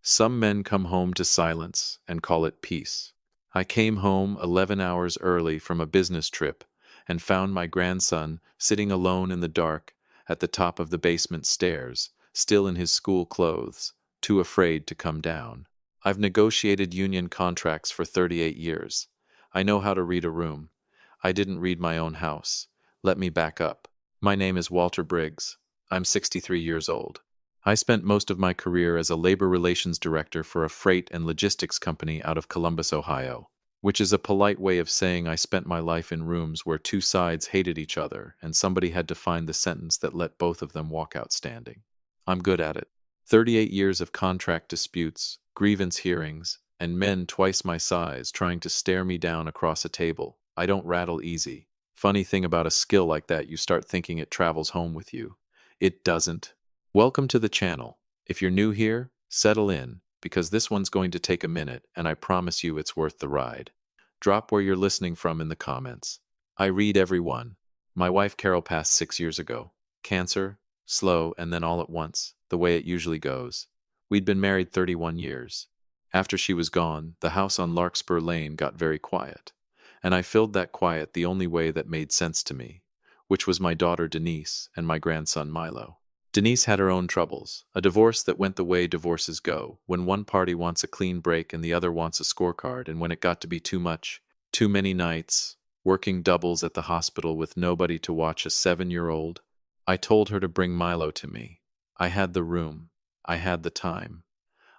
Some men come home to silence and call it peace. I came home 11 hours early from a business trip and found my grandson sitting alone in the dark at the top of the basement stairs, still in his school clothes, too afraid to come down. I've negotiated union contracts for 38 years. I know how to read a room. I didn't read my own house. Let me back up. My name is Walter Briggs. I'm 63 years old. I spent most of my career as a labor relations director for a freight and logistics company out of Columbus, Ohio, which is a polite way of saying I spent my life in rooms where two sides hated each other and somebody had to find the sentence that let both of them walk out standing. I'm good at it. 38 years of contract disputes, grievance hearings, and men twice my size trying to stare me down across a table. I don't rattle easy. Funny thing about a skill like that, you start thinking it travels home with you. It doesn't. Welcome to the channel. If you're new here, settle in, because this one's going to take a minute, and I promise you it's worth the ride. Drop where you're listening from in the comments. I read every one. My wife Carol passed 6 years ago. Cancer, slow, and then all at once, the way it usually goes. We'd been married 31 years. After she was gone, the house on Larkspur Lane got very quiet, and I filled that quiet the only way that made sense to me, which was my daughter Denise and my grandson Milo. Denise had her own troubles, a divorce that went the way divorces go, when one party wants a clean break and the other wants a scorecard, and when it got to be too much, too many nights, working doubles at the hospital with nobody to watch a 7-year-old, I told her to bring Milo to me. I had the room. I had the time.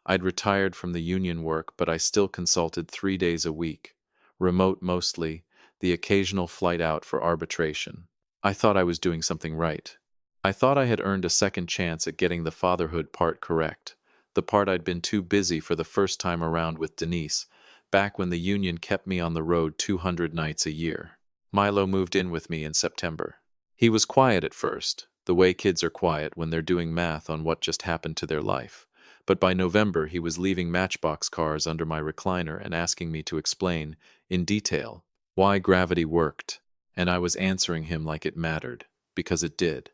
I'd retired from the union work, but I still consulted 3 days a week, remote mostly, the occasional flight out for arbitration. I thought I was doing something right. I thought I had earned a second chance at getting the fatherhood part correct, the part I'd been too busy for the first time around with Denise, back when the union kept me on the road 200 nights a year. Milo moved in with me in September. He was quiet at first, the way kids are quiet when they're doing math on what just happened to their life. But by November he was leaving Matchbox cars under my recliner and asking me to explain, in detail, why gravity worked, and I was answering him like it mattered, because it did.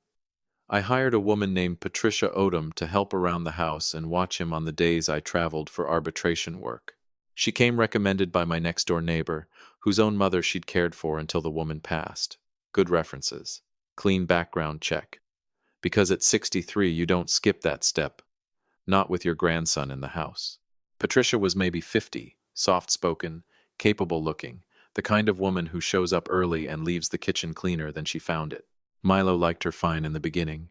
I hired a woman named Patricia Odom to help around the house and watch him on the days I traveled for arbitration work. She came recommended by my next-door neighbor, whose own mother she'd cared for until the woman passed. Good references. Clean background check. Because at 63 you don't skip that step. Not with your grandson in the house. Patricia was maybe 50, soft-spoken, capable-looking, the kind of woman who shows up early and leaves the kitchen cleaner than she found it. Milo liked her fine in the beginning,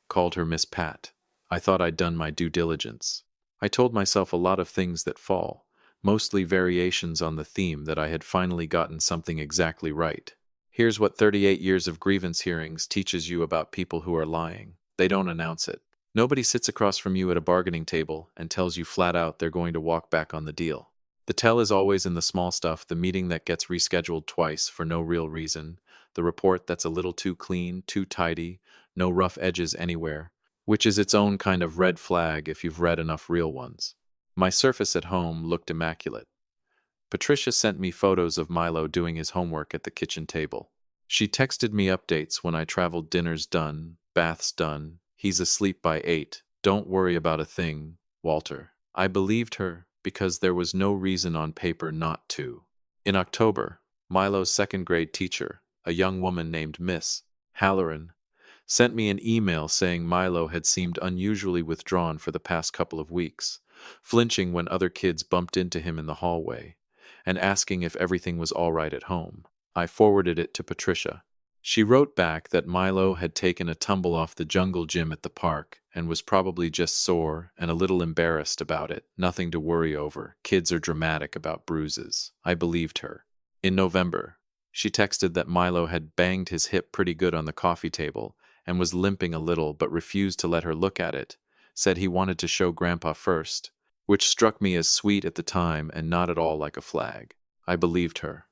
called her Miss Pat. I thought I'd done my due diligence. I told myself a lot of things that fall, mostly variations on the theme that I had finally gotten something exactly right. Here's what 38 years of grievance hearings teaches you about people who are lying. They don't announce it. Nobody sits across from you at a bargaining table and tells you flat out they're going to walk back on the deal. The tell is always in the small stuff, the meeting that gets rescheduled twice for no real reason, the report that's a little too clean, too tidy, no rough edges anywhere, which is its own kind of red flag if you've read enough real ones. My surface at home looked immaculate. Patricia sent me photos of Milo doing his homework at the kitchen table. She texted me updates when I traveled. Dinner's done, bath's done, he's asleep by 8, don't worry about a thing, Walter. I believed her because there was no reason on paper not to. In October, Milo's second-grade teacher, a young woman named Miss Halloran, sent me an email saying Milo had seemed unusually withdrawn for the past couple of weeks, flinching when other kids bumped into him in the hallway, and asking if everything was all right at home. I forwarded it to Patricia. She wrote back that Milo had taken a tumble off the jungle gym at the park and was probably just sore and a little embarrassed about it. Nothing to worry over. Kids are dramatic about bruises. I believed her. In November, she texted that Milo had banged his hip pretty good on the coffee table and was limping a little but refused to let her look at it, said he wanted to show Grandpa first, which struck me as sweet at the time and not at all like a flag. I believed her.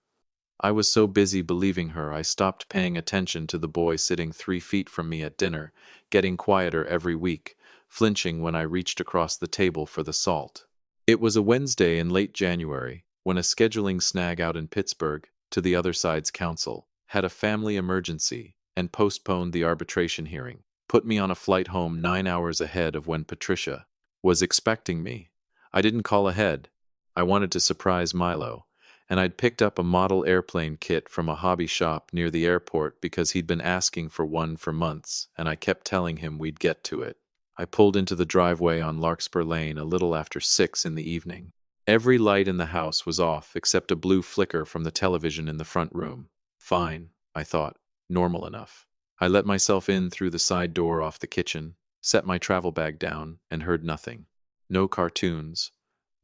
I was so busy believing her I stopped paying attention to the boy sitting 3 feet from me at dinner, getting quieter every week, flinching when I reached across the table for the salt. It was a Wednesday in late January, when a scheduling snag out in Pittsburgh, to the other side's counsel, had a family emergency and postponed the arbitration hearing, put me on a flight home 9 hours ahead of when Patricia was expecting me. I didn't call ahead. I wanted to surprise Milo, and I'd picked up a model airplane kit from a hobby shop near the airport because he'd been asking for one for months, and I kept telling him we'd get to it. I pulled into the driveway on Larkspur Lane a little after 6 in the evening. Every light in the house was off except a blue flicker from the television in the front room. Fine, I thought, normal enough. I let myself in through the side door off the kitchen, set my travel bag down, and heard nothing. No cartoons.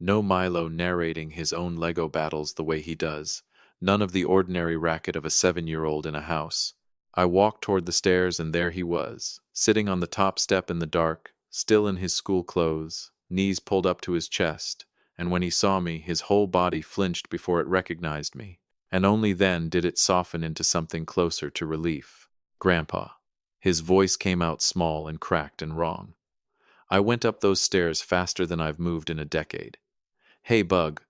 No Milo narrating his own Lego battles the way he does. None of the ordinary racket of a 7-year-old in a house. I walked toward the stairs and there he was, sitting on the top step in the dark, still in his school clothes, knees pulled up to his chest, and when he saw me, his whole body flinched before it recognized me, and only then did it soften into something closer to relief. Grandpa. His voice came out small and cracked and wrong. I went up those stairs faster than I've moved in a decade. Hey, Bug,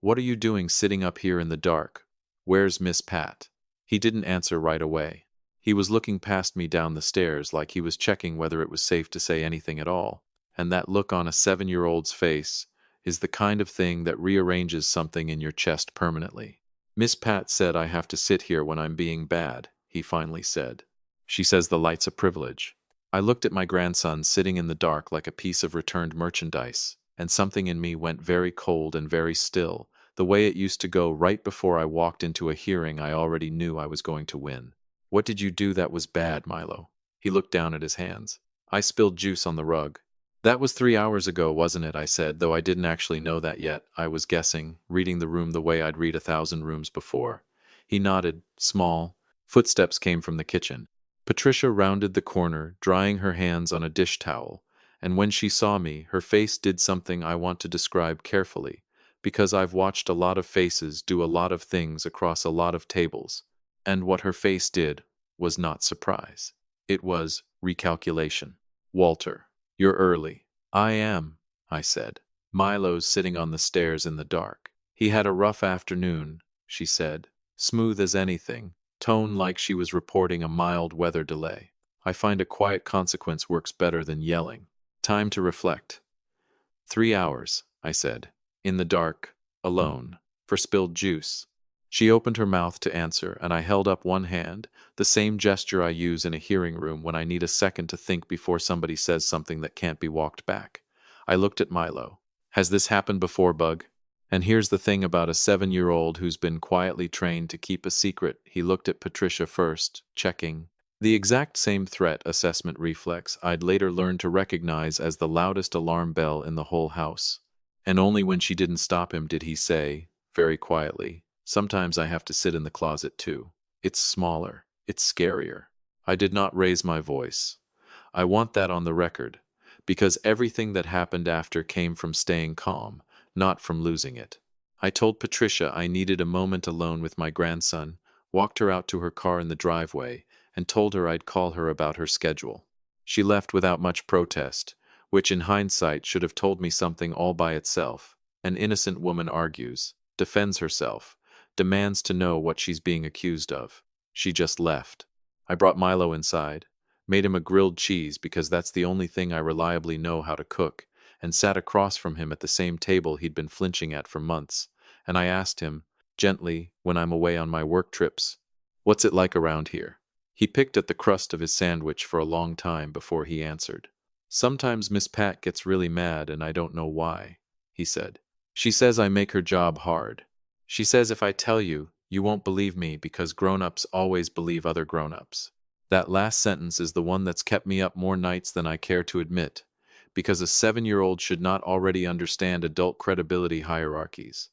what are you doing sitting up here in the dark? Where's Miss Pat? He didn't answer right away. He was looking past me down the stairs like he was checking whether it was safe to say anything at all, and that look on a 7-year-old's face is the kind of thing that rearranges something in your chest permanently. Miss Pat said I have to sit here when I'm being bad, he finally said. She says the light's a privilege. I looked at my grandson sitting in the dark like a piece of returned merchandise, and something in me went very cold and very still, the way it used to go right before I walked into a hearing I already knew I was going to win. What did you do that was bad, Milo? He looked down at his hands. I spilled juice on the rug. That was 3 hours ago, wasn't it? I said, though I didn't actually know that yet. I was guessing, reading the room the way I'd read 1,000 rooms before. He nodded, small. Footsteps came from the kitchen. Patricia rounded the corner, drying her hands on a dish towel, and when she saw me, her face did something I want to describe carefully, because I've watched a lot of faces do a lot of things across a lot of tables, and what her face did was not surprise. It was recalculation. Walter, you're early. I am, I said. Milo's sitting on the stairs in the dark. He had a rough afternoon, she said, smooth as anything, tone like she was reporting a mild weather delay. I find a quiet consequence works better than yelling. Time to reflect. 3 hours, I said, in the dark, alone, for spilled juice. She opened her mouth to answer, and I held up one hand, the same gesture I use in a hearing room when I need a second to think before somebody says something that can't be walked back. I looked at Milo. Has this happened before, Bug? And here's the thing about a 7-year-old who's been quietly trained to keep a secret. He looked at Patricia first, checking. The exact same threat assessment reflex I'd later learned to recognize as the loudest alarm bell in the whole house. And only when she didn't stop him did he say, very quietly, sometimes I have to sit in the closet too. It's smaller. It's scarier. I did not raise my voice. I want that on the record, because everything that happened after came from staying calm, not from losing it. I told Patricia I needed a moment alone with my grandson, walked her out to her car in the driveway, and told her I'd call her about her schedule. She left without much protest, which in hindsight should have told me something all by itself. An innocent woman argues, defends herself, demands to know what she's being accused of. She just left. I brought Milo inside, made him a grilled cheese because that's the only thing I reliably know how to cook, and sat across from him at the same table he'd been flinching at for months, and I asked him, gently, when I'm away on my work trips, "What's it like around here?" He picked at the crust of his sandwich for a long time before he answered. "Sometimes Miss Pat gets really mad and I don't know why," he said. "She says I make her job hard. She says if I tell you, you won't believe me because grown-ups always believe other grown-ups. That last sentence is the one that's kept me up more nights than I care to admit, because a 7-year-old should not already understand adult credibility hierarchies.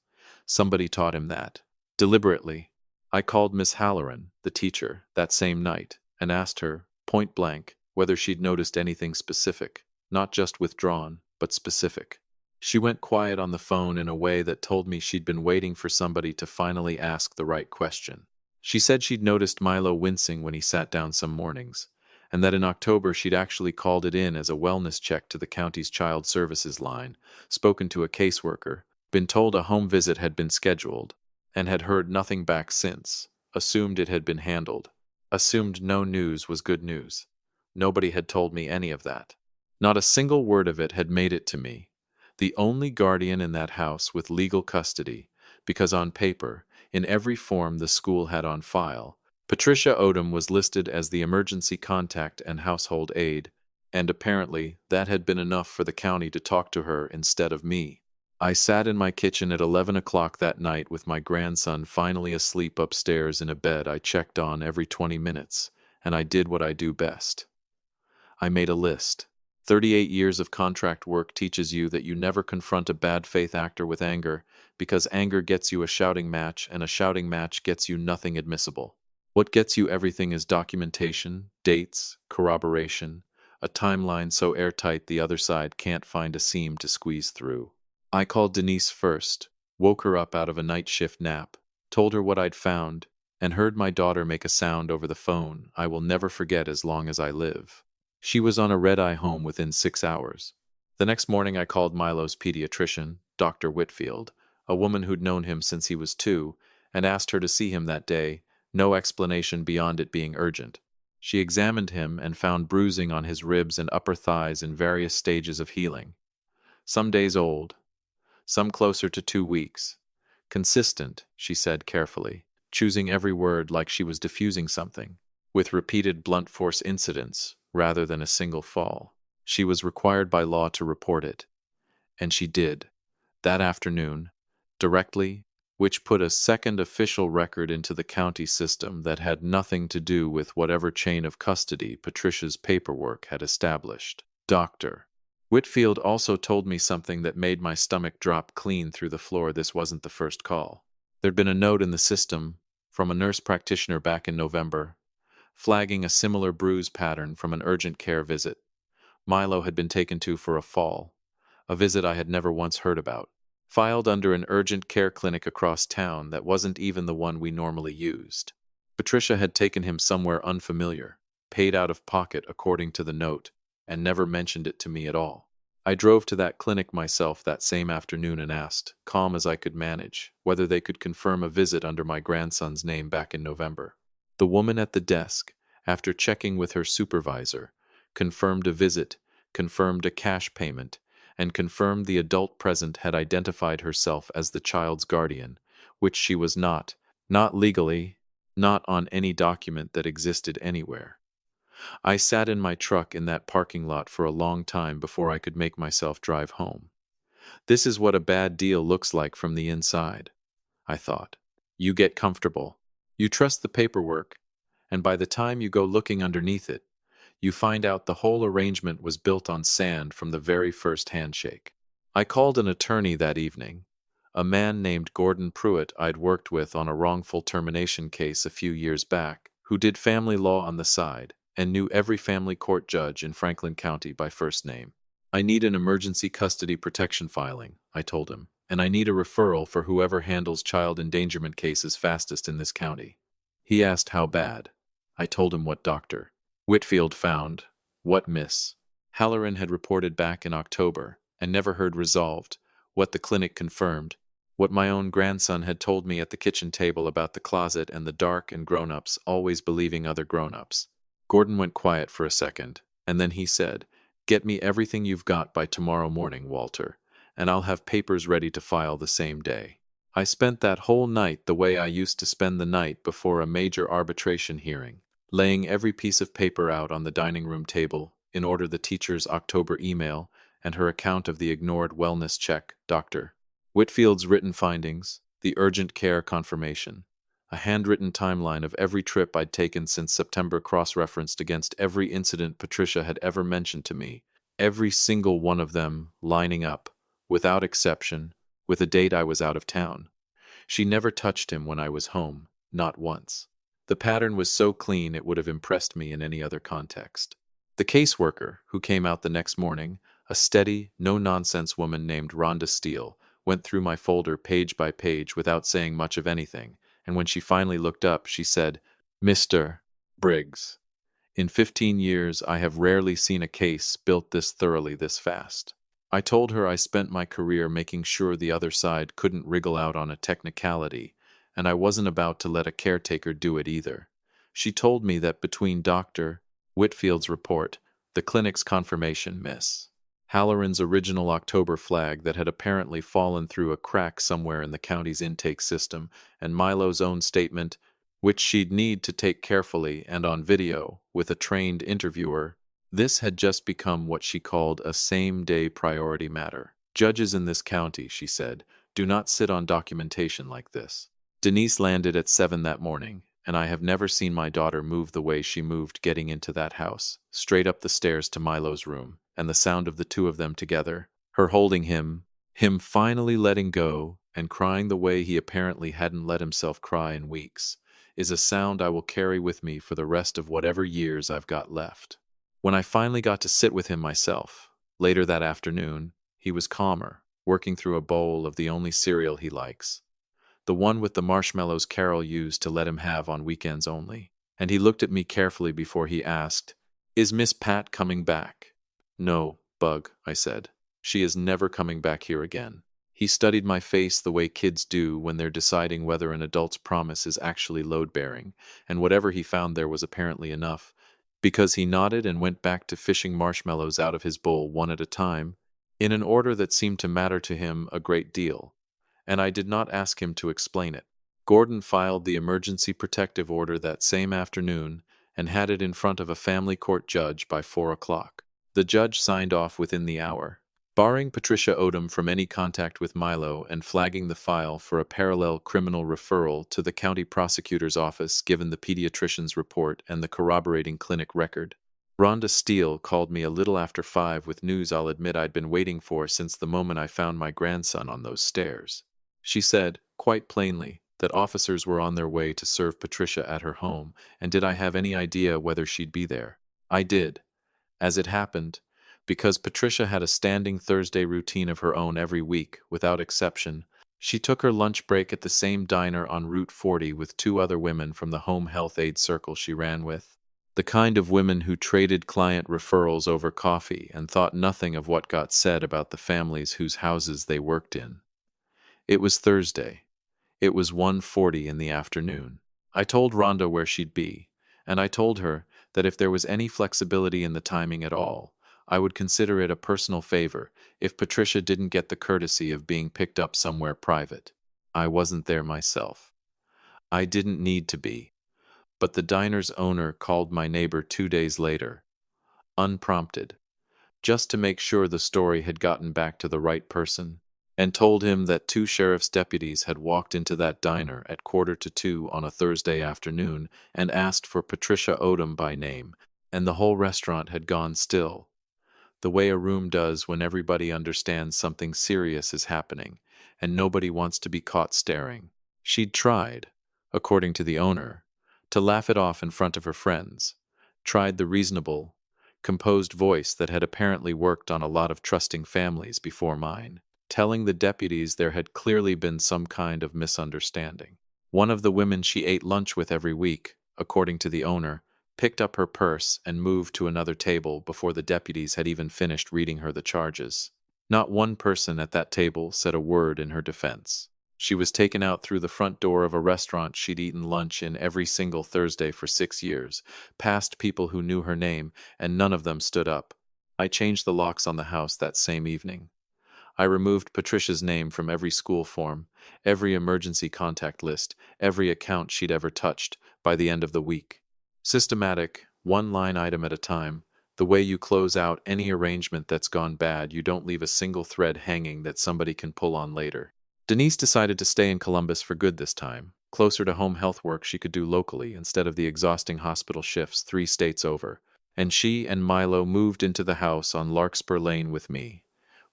Somebody taught him that. Deliberately, I called Miss Halloran, the teacher, that same night, and asked her, point blank, whether she'd noticed anything specific, not just withdrawn, but specific. She went quiet on the phone in a way that told me she'd been waiting for somebody to finally ask the right question. She said she'd noticed Milo wincing when he sat down some mornings, and that in October she'd actually called it in as a wellness check to the county's child services line, spoken to a caseworker, been told a home visit had been scheduled, and had heard nothing back since, assumed it had been handled, assumed no news was good news. Nobody had told me any of that. Not a single word of it had made it to me. The only guardian in that house with legal custody, because on paper, in every form the school had on file, Patricia Odom was listed as the emergency contact and household aide, and apparently that had been enough for the county to talk to her instead of me. I sat in my kitchen at 11 o'clock that night with my grandson finally asleep upstairs in a bed I checked on every 20 minutes, and I did what I do best. I made a list. 38 years of contract work teaches you that you never confront a bad faith actor with anger, because anger gets you a shouting match, and a shouting match gets you nothing admissible. What gets you everything is documentation, dates, corroboration, a timeline so airtight the other side can't find a seam to squeeze through. I called Denise first, woke her up out of a night shift nap, told her what I'd found, and heard my daughter make a sound over the phone I will never forget as long as I live. She was on a red-eye home within 6 hours. The next morning I called Milo's pediatrician, Dr. Whitfield, a woman who'd known him since he was 2, and asked her to see him that day, no explanation beyond it being urgent. She examined him and found bruising on his ribs and upper thighs in various stages of healing. Some days old, some closer to 2 weeks. Consistent, she said carefully, choosing every word like she was diffusing something, with repeated blunt force incidents rather than a single fall. She was required by law to report it, and she did, that afternoon, directly, which put a second official record into the county system that had nothing to do with whatever chain of custody Patricia's paperwork had established. Dr. Whitfield also told me something that made my stomach drop clean through the floor. This wasn't the first call. There'd been a note in the system from a nurse practitioner back in November, flagging a similar bruise pattern from an urgent care visit Milo had been taken to for a fall, a visit I had never once heard about, filed under an urgent care clinic across town that wasn't even the one we normally used. Patricia had taken him somewhere unfamiliar, paid out of pocket according to the note, and never mentioned it to me at all. I drove to that clinic myself that same afternoon and asked, calm as I could manage, whether they could confirm a visit under my grandson's name back in November. The woman at the desk, after checking with her supervisor, confirmed a visit, confirmed a cash payment, and confirmed the adult present had identified herself as the child's guardian, which she was not legally, not on any document that existed anywhere. I sat in my truck in that parking lot for a long time before I could make myself drive home. This is what a bad deal looks like from the inside, I thought. You get comfortable. You trust the paperwork, and by the time you go looking underneath it, you find out the whole arrangement was built on sand from the very first handshake. I called an attorney that evening, a man named Gordon Pruitt I'd worked with on a wrongful termination case a few years back, who did family law on the side and knew every family court judge in Franklin County by first name. I need an emergency custody protection filing, I told him, and I need a referral for whoever handles child endangerment cases fastest in this county. He asked how bad. I told him what Dr. Whitfield found, what Miss Halloran had reported back in October and never heard resolved, what the clinic confirmed, what my own grandson had told me at the kitchen table about the closet and the dark and grown-ups always believing other grown-ups. Gordon went quiet for a second, and then he said, "Get me everything you've got by tomorrow morning, Walter, and I'll have papers ready to file the same day." I spent that whole night the way I used to spend the night before a major arbitration hearing, laying every piece of paper out on the dining room table in order the teacher's October email and her account of the ignored wellness check, Dr. Whitfield's written findings, the urgent care confirmation, a handwritten timeline of every trip I'd taken since September cross-referenced against every incident Patricia had ever mentioned to me, every single one of them lining up, without exception, with a date I was out of town. She never touched him when I was home, not once. The pattern was so clean it would have impressed me in any other context. The caseworker, who came out the next morning, a steady, no-nonsense woman named Rhonda Steele, went through my folder page by page without saying much of anything, and when she finally looked up, she said, "Mr. Briggs, in 15 years I have rarely seen a case built this thoroughly this fast." I told her I spent my career making sure the other side couldn't wriggle out on a technicality, and I wasn't about to let a caretaker do it either. She told me that between Dr. Whitfield's report, the clinic's confirmation, Miss Halloran's original October flag that had apparently fallen through a crack somewhere in the county's intake system, and Milo's own statement, which she'd need to take carefully and on video with a trained interviewer. This had just become what she called a same-day priority matter. Judges in this county, she said, do not sit on documentation like this. Denise landed at 7 that morning, and I have never seen my daughter move the way she moved getting into that house, straight up the stairs to Milo's room, and the sound of the two of them together, her holding him finally letting go, and crying the way he apparently hadn't let himself cry in weeks, is a sound I will carry with me for the rest of whatever years I've got left. When I finally got to sit with him myself, later that afternoon, he was calmer, working through a bowl of the only cereal he likes, the one with the marshmallows Carol used to let him have on weekends only. And he looked at me carefully before he asked, "Is Miss Pat coming back?" "No, Bug," I said. "She is never coming back here again." He studied my face the way kids do when they're deciding whether an adult's promise is actually load-bearing, and whatever he found there was apparently enough, because he nodded and went back to fishing marshmallows out of his bowl one at a time, in an order that seemed to matter to him a great deal, and I did not ask him to explain it. Gordon filed the emergency protective order that same afternoon and had it in front of a family court judge by 4 o'clock. The judge signed off within the hour, barring Patricia Odom from any contact with Milo and flagging the file for a parallel criminal referral to the county prosecutor's office given the pediatrician's report and the corroborating clinic record. Rhonda Steele called me a little after 5 with news I'll admit I'd been waiting for since the moment I found my grandson on those stairs. She said, quite plainly, that officers were on their way to serve Patricia at her home, and did I have any idea whether she'd be there? I did. As it happened, because Patricia had a standing Thursday routine of her own every week, without exception, she took her lunch break at the same diner on Route 40 with 2 other women from the home health aid circle she ran with. The kind of women who traded client referrals over coffee and thought nothing of what got said about the families whose houses they worked in. It was Thursday. It was 1:40 in the afternoon. I told Rhonda where she'd be, and I told her that if there was any flexibility in the timing at all, I would consider it a personal favor if Patricia didn't get the courtesy of being picked up somewhere private. I wasn't there myself. I didn't need to be. But the diner's owner called my neighbor 2 days later, unprompted, just to make sure the story had gotten back to the right person, and told him that 2 sheriff's deputies had walked into that diner at 1:45 on a Thursday afternoon and asked for Patricia Odom by name, and the whole restaurant had gone still, the way a room does when everybody understands something serious is happening, and nobody wants to be caught staring. She'd tried, according to the owner, to laugh it off in front of her friends, tried the reasonable, composed voice that had apparently worked on a lot of trusting families before mine, telling the deputies there had clearly been some kind of misunderstanding. One of the women she ate lunch with every week, according to the owner, picked up her purse and moved to another table before the deputies had even finished reading her the charges. Not one person at that table said a word in her defense. She was taken out through the front door of a restaurant she'd eaten lunch in every single Thursday for 6 years, past people who knew her name, and none of them stood up. I changed the locks on the house that same evening. I removed Patricia's name from every school form, every emergency contact list, every account she'd ever touched by the end of the week. Systematic, one line item at a time, the way you close out any arrangement that's gone bad, you don't leave a single thread hanging that somebody can pull on later. Denise decided to stay in Columbus for good this time, closer to home health work she could do locally instead of the exhausting hospital shifts 3 states over, and she and Milo moved into the house on Larkspur Lane with me,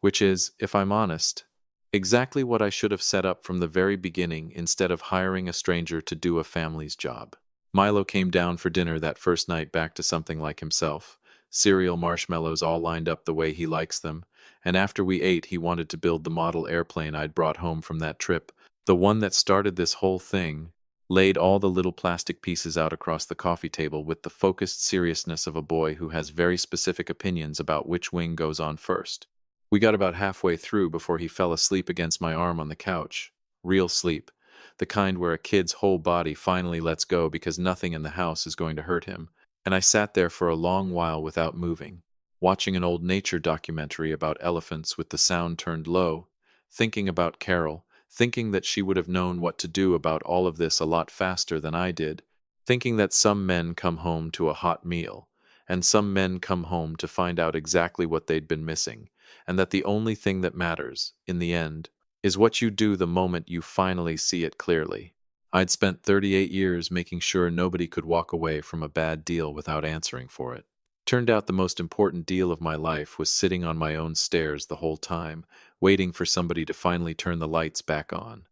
which is, if I'm honest, exactly what I should have set up from the very beginning instead of hiring a stranger to do a family's job. Milo came down for dinner that first night back to something like himself, cereal, marshmallows all lined up the way he likes them, and after we ate he wanted to build the model airplane I'd brought home from that trip, the one that started this whole thing, laid all the little plastic pieces out across the coffee table with the focused seriousness of a boy who has very specific opinions about which wing goes on first. We got about halfway through before he fell asleep against my arm on the couch. Real sleep. The kind where a kid's whole body finally lets go because nothing in the house is going to hurt him. And I sat there for a long while without moving. watching an old nature documentary about elephants with the sound turned low, thinking about Carol, thinking that she would have known what to do about all of this a lot faster than I did, thinking that some men come home to a hot meal, and some men come home to find out exactly what they'd been missing, and that the only thing that matters, in the end, is what you do the moment you finally see it clearly. I'd spent 38 years making sure nobody could walk away from a bad deal without answering for it. Turned out the most important deal of my life was sitting on my own stairs the whole time, waiting for somebody to finally turn the lights back on.